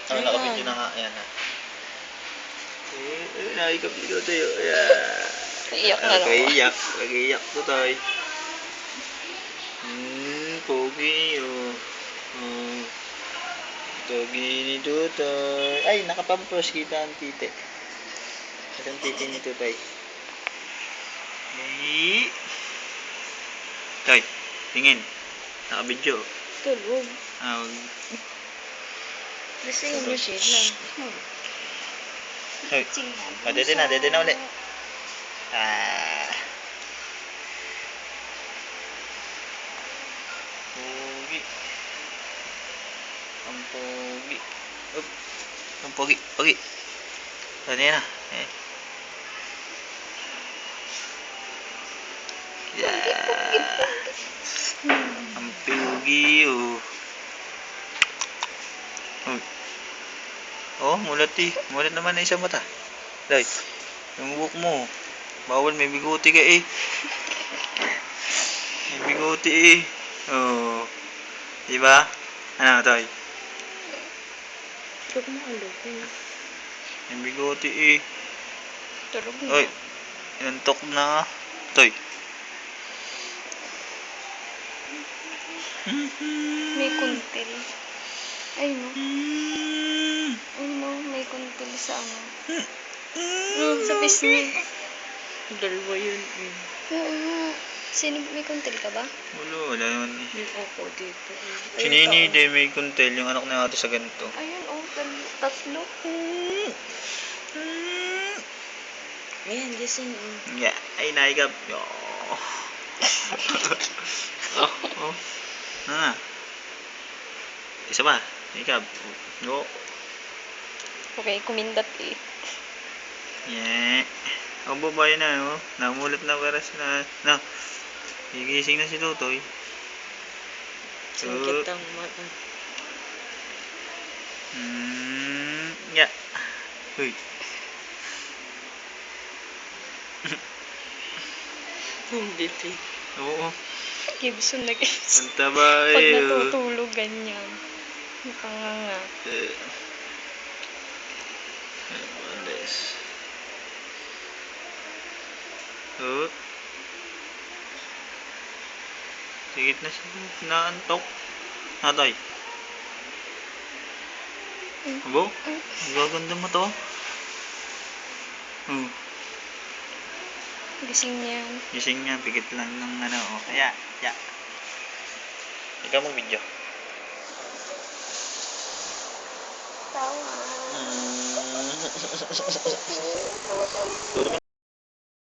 Oh, nakabidyo na nga. Ayan na. Nakikapiligaw tayo. Ayan. Iyak na lang. Nag-iiyak to tayo. Pogi. Pogi ni Tutoy. Ay, nakapampers. Kita ang titi. Kita ang titi ni Tutoy. Toy, tingin. Nakabidyo. Tulog. Lasing mo siya. Dede na ulit. Pogi. Ang pogi. Ang pogi. Ano yan ah? Ang pogi mulat Mulat naman na isang mata. Dahil, yung buhok mo. Bawal, may biguti ka eh. May biguti eh. Diba? Ano, Toy? Tulog mo alog eh. May biguti eh. Tulog na. Oy, inantok na. Toy. May kuntil. Ay no. May kuntil sa ano. Sa pisngi. Dalawa yun eh. Oo. Sino, may kuntil ka ba? Wala naman eh. Yung ako dito eh. Si Nini din may kuntel, yung anak na ate sa ganito. Ayun tatlo. Ayan, gising Yeah, ay naikap. Isa pa, naikap. Okay, kumindat eh. Yeah. Ang babae na, namulat na para sila. Gigising na si Tutoy. Singkit ang mata. Yeah. Uy. Hindi pa. Oo. Gibson na Gibson. Ang taba Pag eh. natutulog, ganyan. Nakanganga. Sigit na siya. Naantok. Natay. Abo? Gaganda mo to. Gising niya. Gising niya. Pigit lang ng ano. Kaya. Ikaw mag-video. Tawa.